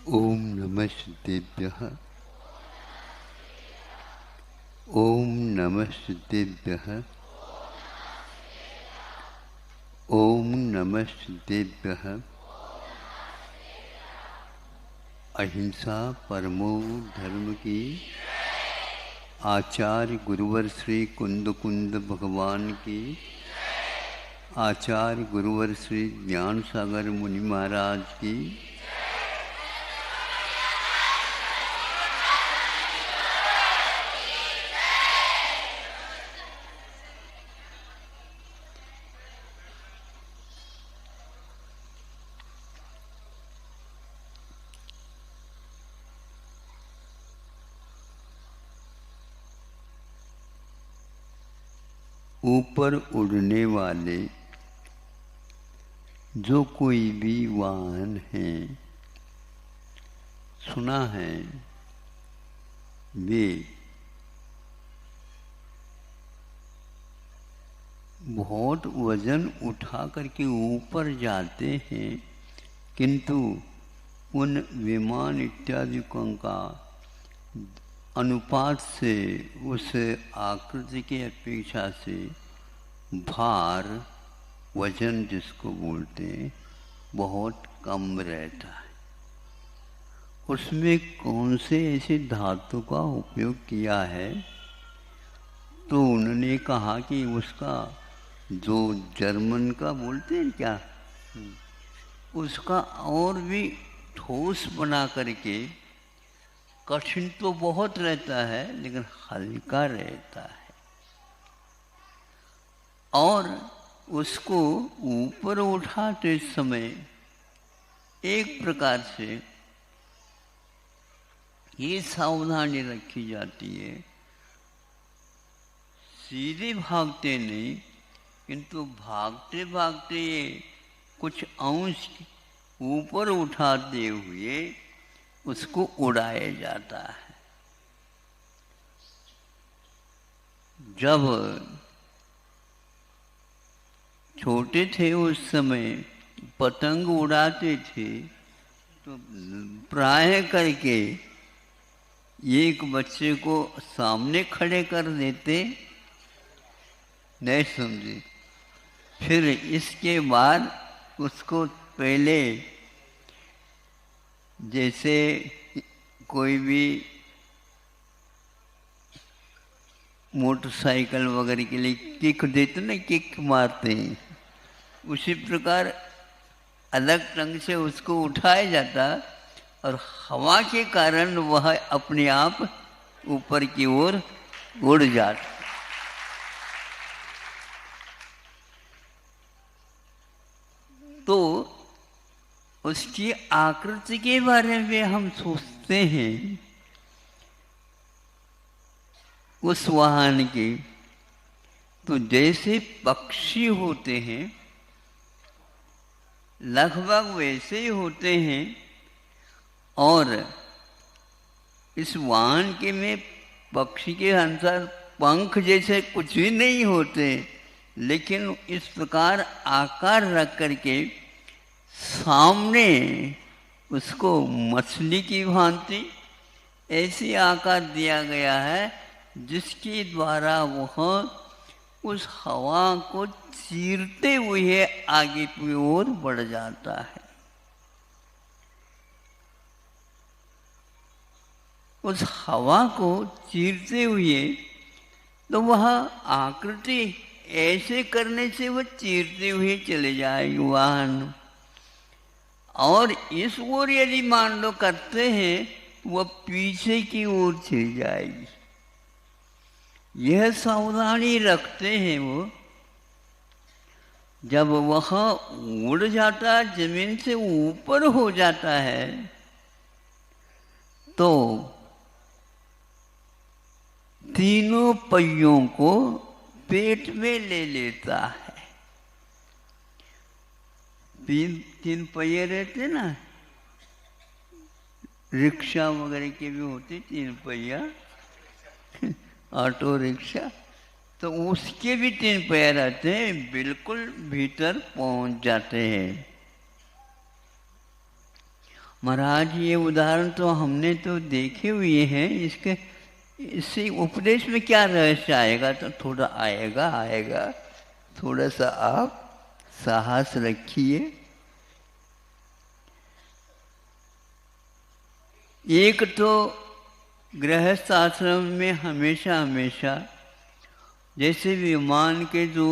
ओम नमः सिद्धेभ्यः। ओम नमः सिद्धेभ्यः। ओम नमः सिद्धेभ्यः। अहिंसा परमो धर्म की। आचार्य गुरुवर श्री कुंद कुंद भगवान की। आचार्य गुरुवर श्री ज्ञान सागर मुनि महाराज की। ऊपर उड़ने वाले जो कोई भी वाहन है, सुना है, वे बहुत वजन उठा करके ऊपर जाते हैं, किंतु उन विमान इत्यादि का अनुपात से उस आकृति के अपेक्षा से भार, वजन जिसको बोलते हैं, बहुत कम रहता है। उसमें कौन से ऐसे धातु का उपयोग किया है, तो उन्होंने कहा कि उसका जो जर्मन का बोलते हैं क्या, उसका और भी ठोस बना करके, कठिन तो बहुत रहता है लेकिन हल्का रहता है, और उसको ऊपर उठाते समय एक प्रकार से ये सावधानी रखी जाती है, सीधे भागते नहीं, किंतु भागते भागते ये कुछ अंश ऊपर उठाते हुए उसको उड़ाया जाता है। जब छोटे थे उस समय पतंग उड़ाते थे तो प्राय करके एक बच्चे को सामने खड़े कर देते, नहीं समझे, फिर इसके बाद उसको पहले जैसे कोई भी मोटरसाइकिल वगैरह के लिए किक देते ना, किक मारते हैं, उसी प्रकार अलग ढंग से उसको उठाया जाता और हवा के कारण वह अपने आप ऊपर की ओर उड़ जाता। तो उसकी आकृति के बारे में हम सोचते हैं उस वाहन की, तो जैसे पक्षी होते हैं लगभग वैसे ही होते हैं, और इस वाहन के में पक्षी के अनुसार पंख जैसे कुछ भी नहीं होते, लेकिन इस प्रकार आकार रख करके सामने उसको मछली की भांति ऐसे आकार दिया गया है जिसके द्वारा वह उस हवा को चीरते हुए आगे की ओर बढ़ जाता है। उस हवा को चीरते हुए तो वह आकृति ऐसे करने से वह चीरते हुए चले जाएगी वाहन, और इस ओर यदि मान लो करते हैं वह पीछे की ओर चली जाएगी। यह सावधानी रखते हैं वो। जब वह उड़ जाता, जमीन से ऊपर हो जाता है, तो तीनों पहियों को पेट में ले लेता है। तीन पहिए रहते ना, रिक्शा वगैरह के भी होते तीन पहिया, ऑटो रिक्शा, तो उसके भी तीन पैर रहते हैं, बिल्कुल भीतर पहुंच जाते हैं। महाराज ये उदाहरण तो हमने तो देखे हुए हैं, इससे उपदेश में क्या रहस्य आएगा? तो थोड़ा आएगा, थोड़ा सा आप साहस रखिए। एक तो गृहस्थ आश्रम में हमेशा जैसे विमान के जो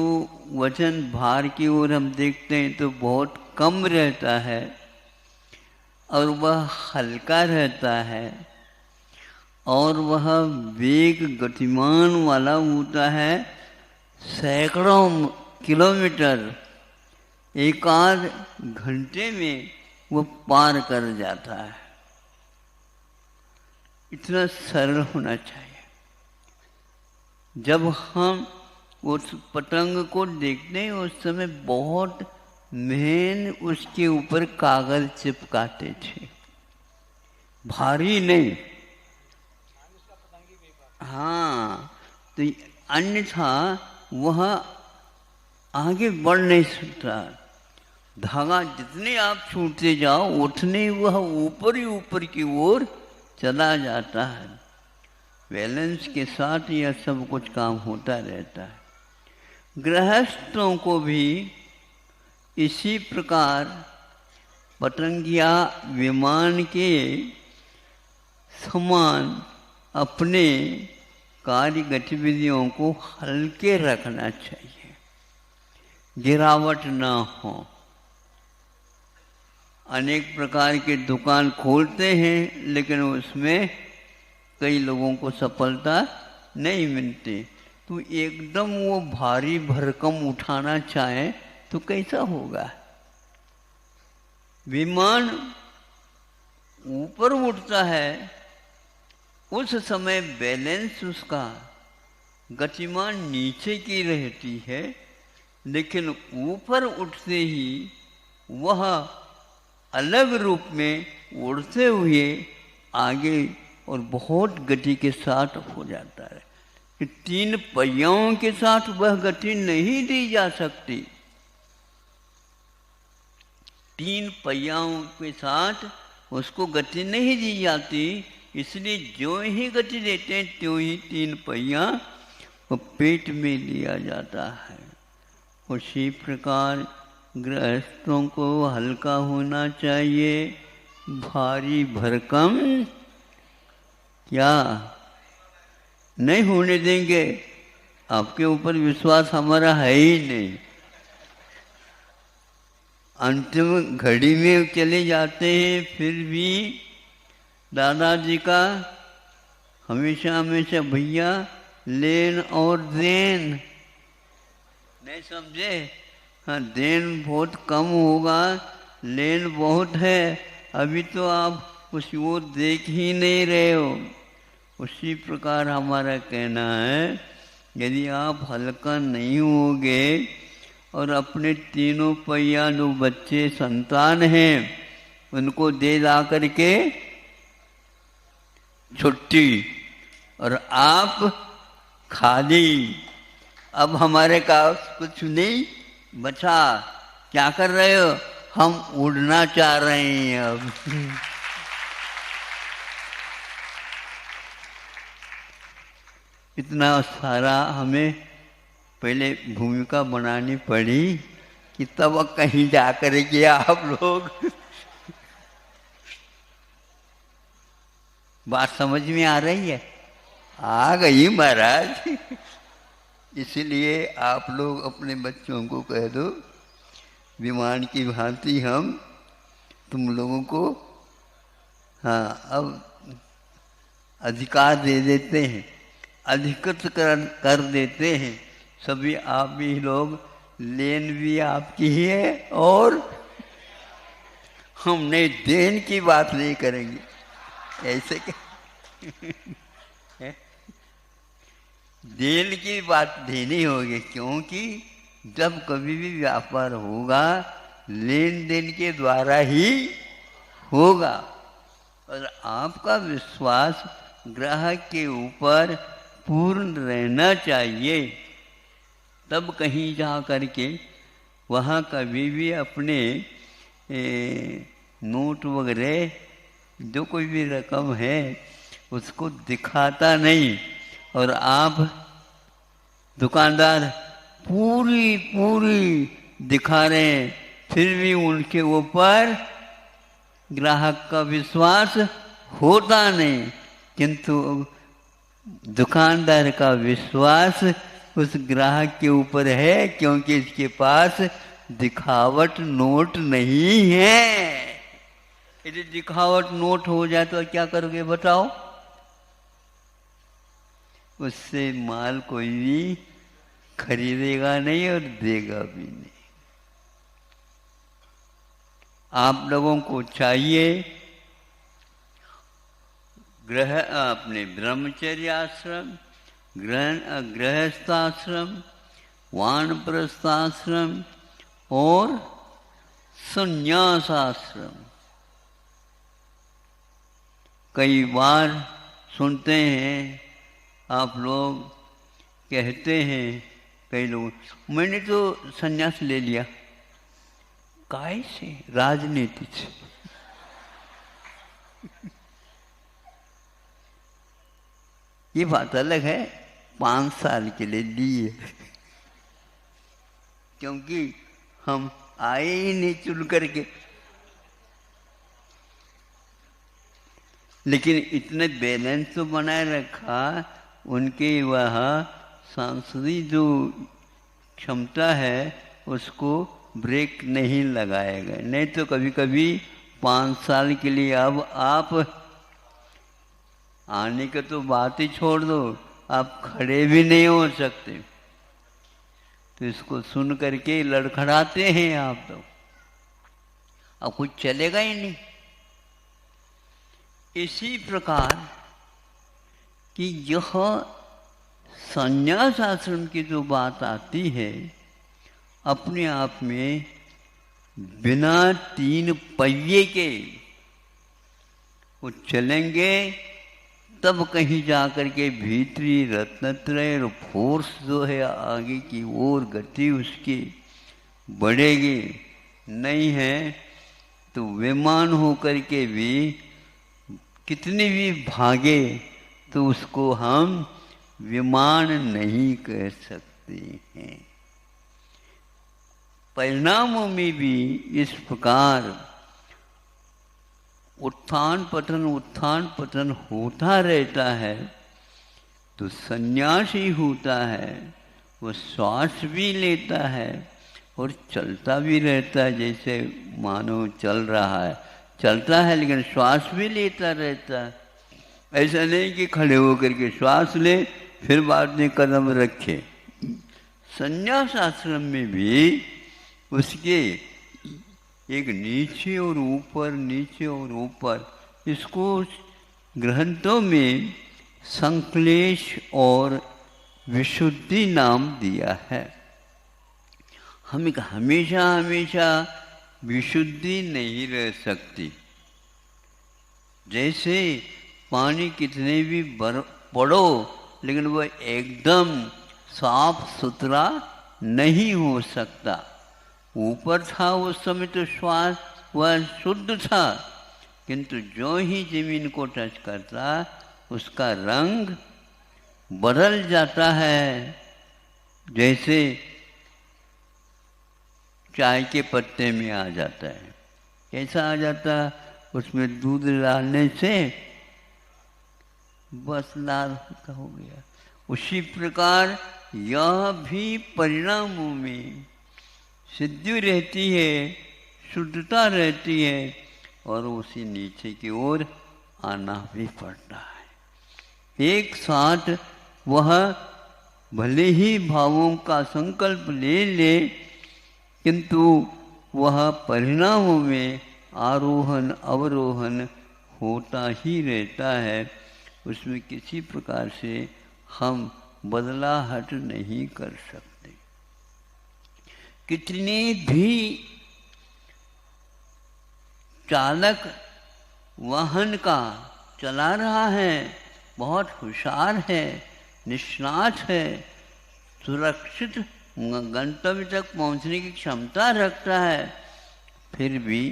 वजन भार की ओर हम देखते हैं तो बहुत कम रहता है और वह हल्का रहता है और वह वेग गतिमान वाला होता है। सैकड़ों किलोमीटर एक आध घंटे में वो पार कर जाता है। इतना सरल होना चाहिए। जब हम उस पतंग को देखते हैं उस समय बहुत मेहनत उसके ऊपर कागज चिपकाते थे, भारी नहीं। हाँ, तो अन्यथा वह आगे बढ़ नहीं सकता। धागा जितने आप छूटते जाओ उतने वह ऊपर ही ऊपर की ओर चला जाता है। बैलेंस के साथ यह सब कुछ काम होता रहता है। गृहस्थों को भी इसी प्रकार पतंग या विमान के समान अपने कार्य गतिविधियों को हल्के रखना चाहिए, गिरावट ना हो। अनेक प्रकार के दुकान खोलते हैं लेकिन उसमें कई लोगों को सफलता नहीं मिलती। तो एकदम वो भारी भरकम उठाना चाहे तो कैसा होगा? विमान ऊपर उठता है उस समय बैलेंस उसका गतिमान नीचे की रहती है, लेकिन ऊपर उठते ही वह अलग रूप में उड़ते हुए आगे और बहुत गति के साथ हो जाता है। कि तीन पहियों के साथ वह गति नहीं दी जा सकती। तीन पहियों के साथ उसको गति नहीं दी जाती, इसलिए जो ही गति देते हैं त्यों ही तीन पहिया वो पेट में लिया जाता है। उसी प्रकार गृहस्थों को हल्का होना चाहिए, भारी भरकम क्या नहीं होने देंगे। आपके ऊपर विश्वास हमारा है ही नहीं। अंतिम घड़ी में चले जाते हैं, फिर भी दादाजी का हमेशा भैया लेन और देन नहीं समझे। हाँ, देन बहुत कम होगा, लेन बहुत है। अभी तो आप उस ओर देख ही नहीं रहे हो। उसी प्रकार हमारा कहना है, यदि आप हल्का नहीं होगे और अपने तीनों पहिया जो बच्चे संतान हैं उनको दे ला करके छुट्टी, और आप खाली, अब हमारे पास कुछ नहीं बचा, क्या कर रहे हो? हम उड़ना चाह रहे हैं अब। इतना सारा हमें पहले भूमिका बनानी पड़ी कि तब कहीं जा कर के आप लोग बात समझ में आ रही है? आ गई महाराज। इसलिए आप लोग अपने बच्चों को कह दो, विमान की भांति हम तुम लोगों को हाँ अब अधिकार दे देते हैं, अधिकृत कर देते हैं। सभी आप भी लोग, लेन भी आपकी ही है और हम नहीं देन की बात नहीं करेंगे। ऐसे क्या देन की बात देनी होगी, क्योंकि जब कभी भी व्यापार होगा लेन देन के द्वारा ही होगा। और आपका विश्वास ग्राहक के ऊपर पूर्ण रहना चाहिए, तब कहीं जा करके वहाँ कभी भी अपने नोट वगैरह जो कोई भी रकम है उसको दिखाता नहीं, और आप दुकानदार पूरी पूरी दिखा रहे हैं, फिर भी उनके ऊपर ग्राहक का विश्वास होता नहीं। किंतु दुकानदार का विश्वास उस ग्राहक के ऊपर है, क्योंकि इसके पास दिखावट नोट नहीं है। यदि दिखावट नोट हो जाए तो क्या करोगे बताओ? उससे माल कोई भी खरीदेगा नहीं और देगा भी नहीं। आप लोगों को चाहिए अपने ब्रह्मचर्य आश्रम, गृहस्थाश्रम, वानप्रस्थाश्रम और संन्यासाश्रम। कई बार सुनते हैं, आप लोग कहते हैं, कई लोग, मैंने तो संन्यास ले लिया। काय से? राजनीति से। ये बात अलग है, 5 साल के लिए लिए, क्योंकि हम आए ही नहीं चुन करके। लेकिन इतने बैलेंस तो बनाए रखा, उनके वह सांस्कृतिक जो क्षमता है उसको ब्रेक नहीं लगाए गए। नहीं तो कभी कभी 5 साल के लिए अब आप आने का तो बात ही छोड़ दो, आप खड़े भी नहीं हो सकते। तो इसको सुन करके लड़खड़ाते हैं आप तो, अब कुछ चलेगा ही नहीं। इसी प्रकार कि यह संन्यास आश्रम की जो बात आती है, अपने आप में बिना 3 पहिए के वो चलेंगे, तब कहीं जाकर के भीतरी रत्नत्रय और फोर्स जो है आगे की ओर गति उसकी बढ़ेगी। नहीं है तो विमान होकर के भी कितनी भी भागे तो उसको हम विमान नहीं कह सकते हैं। परिणामों में भी इस प्रकार उत्थान पतन होता रहता है। तो सन्यासी होता है, वो श्वास भी लेता है और चलता भी रहता है, जैसे मानो चल रहा है, चलता है लेकिन श्वास भी लेता रहता है। ऐसा नहीं कि खड़े होकर के श्वास ले फिर बाद में कदम रखे। संन्यास आश्रम में भी उसके एक नीचे और ऊपर, नीचे और ऊपर, इसको ग्रंथों में संक्लेश और विशुद्धि नाम दिया है। हमें हमेशा हमेशा विशुद्धि नहीं रह सकती। जैसे पानी कितने भी पड़ो लेकिन वह एकदम साफ सुथरा नहीं हो सकता। ऊपर था उस समय तो श्वास वह शुद्ध था, किंतु जो ही जमीन को टच करता उसका रंग बदल जाता है। जैसे चाय के पत्ते में आ जाता है, कैसा आ जाता, उसमें दूध डालने से बस लाल हो गया। उसी प्रकार यह भी परिणामों में सिद्धि रहती है, शुद्धता रहती है, और उसी नीचे की ओर आना भी पड़ता है। एक साथ वह भले ही भावों का संकल्प ले ले, किंतु वह परिणामों में आरोहण अवरोहण होता ही रहता है। उसमें किसी प्रकार से हम बदलाहट नहीं कर सकते। कितने भी चालक वाहन का चला रहा है, बहुत होशियार है, निष्णात है, सुरक्षित गंतव्य तक पहुंचने की क्षमता रखता है, फिर भी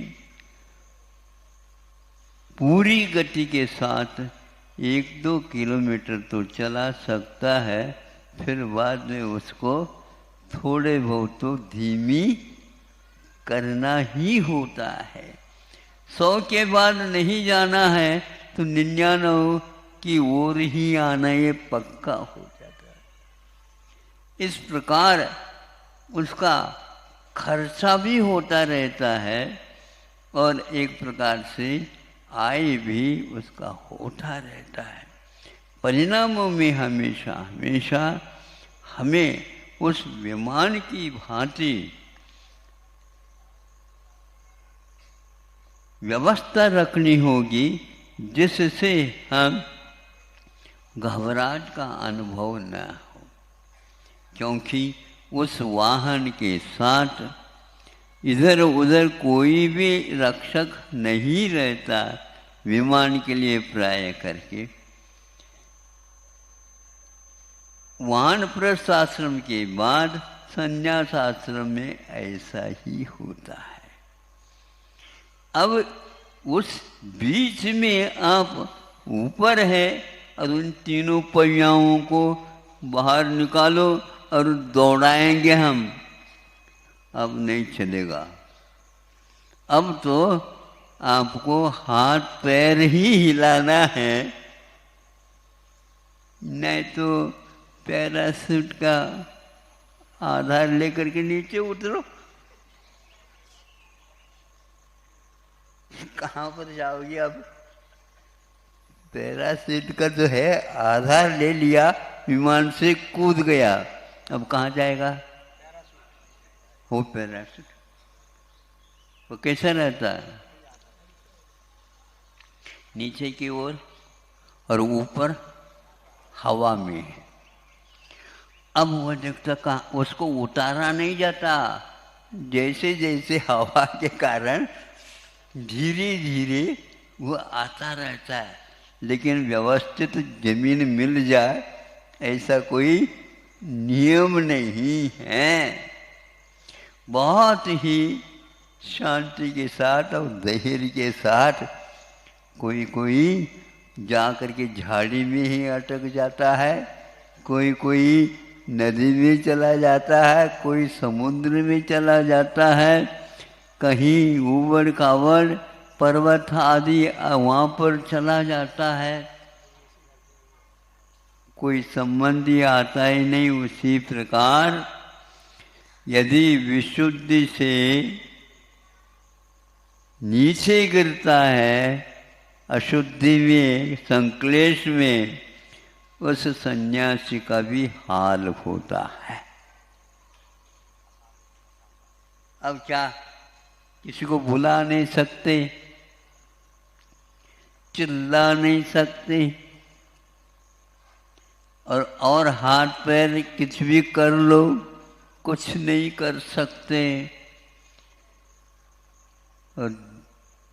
पूरी गति के साथ 1-2 किलोमीटर तो चला सकता है, फिर बाद में उसको थोड़े बहुत तो धीमी करना ही होता है। 100 के बाद नहीं जाना है तो 99 की ओर ही आना ये पक्का हो जाता है। इस प्रकार उसका खर्चा भी होता रहता है और एक प्रकार से आय भी उसका होता रहता है। परिणामों में हमेशा हमेशा हमें उस विमान की भांति व्यवस्था रखनी होगी जिससे हम घबराहट का अनुभव न हो, क्योंकि उस वाहन के साथ इधर उधर कोई भी रक्षक नहीं रहता। विमान के लिए प्राय करके वानप्रस्थ आश्रम के बाद संन्यास आश्रम में ऐसा ही होता है। अब उस बीच में आप ऊपर है और उन तीनों पहियाओं को बाहर निकालो और दौड़ाएंगे हम, अब नहीं चलेगा। अब तो आपको हाथ पैर ही हिलाना है, नहीं तो पैराशूट का आधार लेकर के नीचे उतरो। कहाँ पर जाओगी अब? पैराशूट का जो है आधार ले लिया, विमान से कूद गया, अब कहाँ जाएगा? वो पैराशूट वो कैसा रहता है? नीचे की ओर और ऊपर हवा में। अब वो देखता कहाँ, उसको उतारा नहीं जाता। जैसे जैसे हवा के कारण धीरे धीरे वो आता रहता है, लेकिन व्यवस्थित जमीन मिल जाए ऐसा कोई नियम नहीं है। बहुत ही शांति के साथ और धैर्य के साथ कोई कोई जा कर के झाड़ी में ही अटक जाता है, कोई कोई नदी में चला जाता है, कोई समुद्र में चला जाता है, कहीं ऊबड़ खाबड़ पर्वत आदि वहाँ पर चला जाता है। कोई संबंधी आता ही नहीं। उसी प्रकार यदि विशुद्धि से नीचे गिरता है, अशुद्धि में संक्लेश में, उस सन्यासी का भी हाल होता है। अब क्या किसी को बुला नहीं सकते, चिल्ला नहीं सकते, और हाथ पैर कुछ भी कर लो, कुछ नहीं कर सकते। और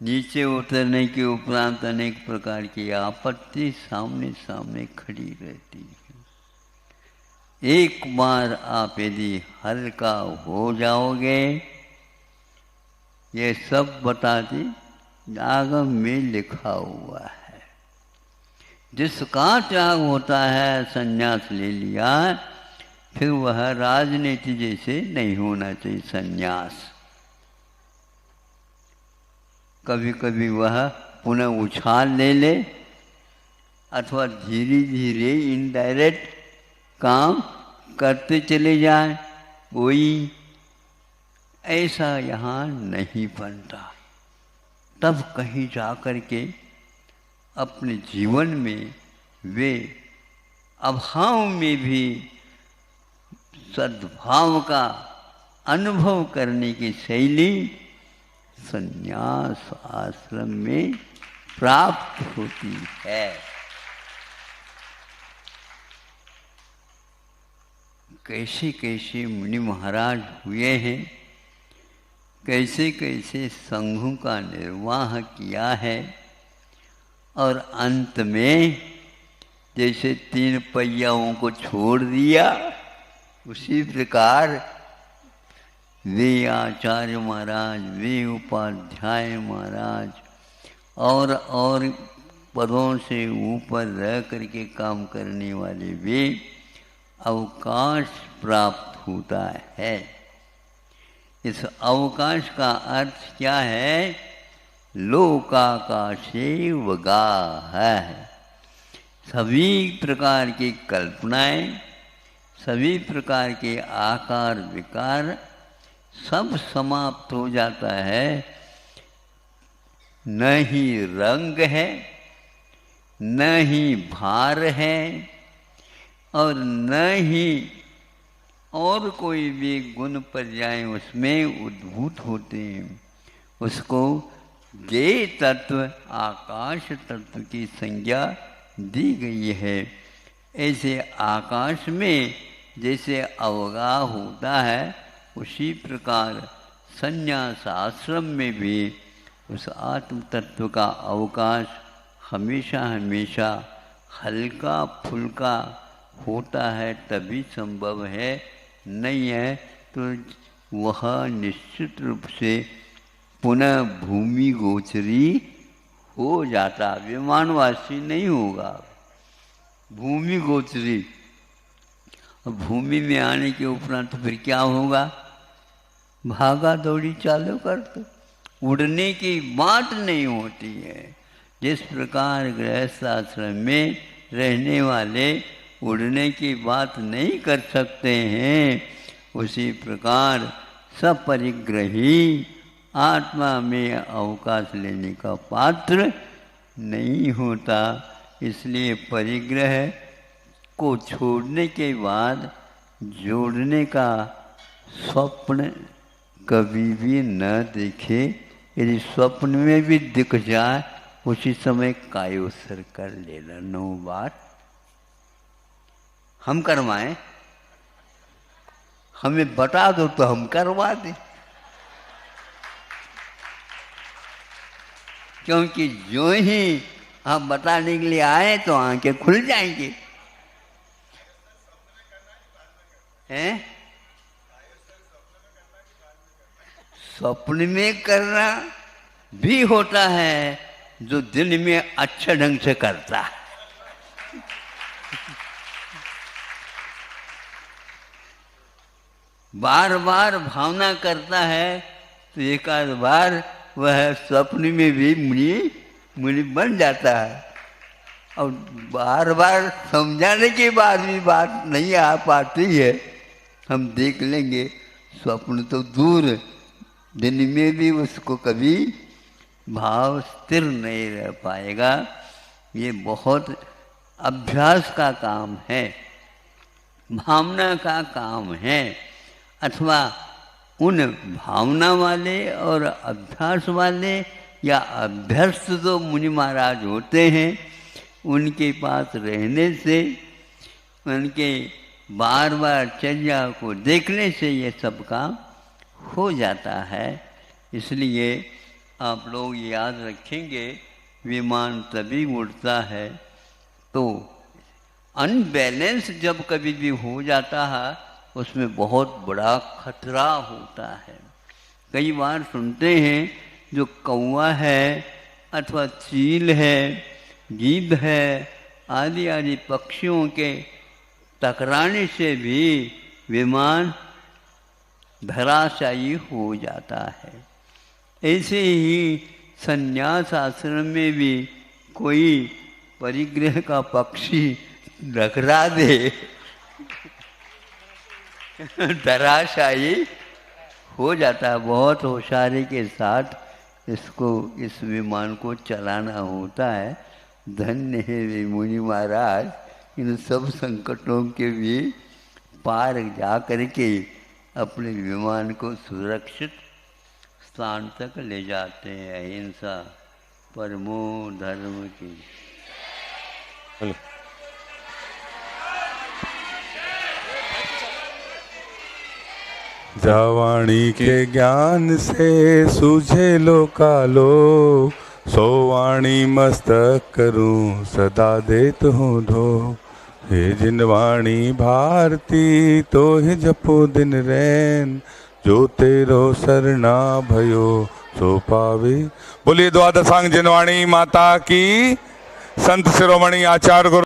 नीचे उतरने के उपरांत अनेक प्रकार की आपत्ति सामने सामने खड़ी रहती है। एक बार आप यदि हल्का हो जाओगे, ये सब बताते आगम में लिखा हुआ है। जिसका त्याग होता है, संन्यास ले लिया, फिर वह राजनीति जैसे नहीं होना चाहिए संन्यास। कभी कभी वह पुनः उछाल ले ले अथवा धीरे धीरे इनडायरेक्ट काम करते चले जाए, कोई ऐसा यहाँ नहीं बनता। तब कहीं जा कर के अपने जीवन में वे अभाव में भी सद्भाव का अनुभव करने की शैली संन्यास आश्रम में प्राप्त होती है। कैसे कैसे मुनि महाराज हुए हैं, कैसे कैसे संघों का निर्वाह किया है, और अंत में जैसे 3 पहियाओं को छोड़ दिया, उसी प्रकार वे आचार्य महाराज, वे उपाध्याय महाराज और पदों से ऊपर रह करके काम करने वाले भी अवकाश प्राप्त होता है। इस अवकाश का अर्थ क्या है? लोकाकाशे वगाह है। सभी प्रकार की कल्पनाएं, सभी प्रकार के आकार विकार सब समाप्त हो जाता है। न ही रंग है, न ही भार है, और न ही और कोई भी गुण पर्याय उसमें उद्भूत होते हैं। उसको ये तत्व आकाश तत्व की संज्ञा दी गई है। ऐसे आकाश में जैसे अवगाह होता है, उसी प्रकार संन्यास आश्रम में भी उस आत्म तत्व का अवकाश हमेशा हमेशा हल्का फुल्का होता है, तभी संभव है। नहीं है तो वह निश्चित रूप से पुनः भूमि गोचरी हो जाता, विमानवासी नहीं होगा, भूमि गोचरी। भूमि में आने के उपरांत तो फिर क्या होगा? भागा दौड़ी चालू कर दो, उड़ने की बात नहीं होती है। जिस प्रकार गृहस्थ आश्रम में रहने वाले उड़ने की बात नहीं कर सकते हैं, उसी प्रकार सपरिग्रही आत्मा में अवकाश लेने का पात्र नहीं होता। इसलिए परिग्रह को छोड़ने के बाद जोड़ने का स्वप्न कभी भी न देखे। यदि स्वप्न में भी दिख जाए, उसी समय कायोत्सर्ग कर लेना। 9 बार हम करवाएं, हमें बता दो तो हम करवा दें, क्योंकि जो ही आप बताने के लिए आए तो आंखें खुल जाएंगी। हैं? स्वप्न में करना भी होता है, जो दिन में अच्छे ढंग से करता है। बार बार भावना करता है तो एक आध बार वह स्वप्न में भी मुनि बन जाता है। और बार बार समझाने के बाद भी बात नहीं आ पाती है। हम देख लेंगे, स्वप्न तो दूर, दिन में भी उसको कभी भाव स्थिर नहीं रह पाएगा। ये बहुत अभ्यास का काम है, भावना का काम है। अथवा उन भावना वाले और अभ्यास वाले या अभ्यस्त जो मुनि महाराज होते हैं, उनके पास रहने से, उनके बार बार चर्या को देखने से ये सब काम हो जाता है। इसलिए आप लोग याद रखेंगे, विमान तभी उड़ता है तो अनबैलेंस जब कभी भी हो जाता है, उसमें बहुत बड़ा खतरा होता है। कई बार सुनते हैं जो कौवा है अथवा चील है, गीद है, आदि आदि पक्षियों के टकराने से भी विमान धराशायी हो जाता है। ऐसे ही संन्यास आश्रम में भी कोई परिग्रह का पक्षी टकरा दे धराशायी हो जाता है। बहुत होशियारी के साथ इस विमान को चलाना होता है। धन्य है वे मुनि महाराज, इन सब संकटों के भी पार जा करके अपने विमान को सुरक्षित स्थान तक ले जाते हैं। अहिंसा परमो धर्म की। जावाणी के ज्ञान से सूझे लोकालो, सोवाणी मस्तक करूं सदा देत हूँ धो। हे जिनवाणी भारती तो ही जपो दिन रैन, जो तेरो सरना भयो सो पावे। बोलिए द्वादशांग जिनवाणी माता की। संत शिरोमणि आचार्य गुरु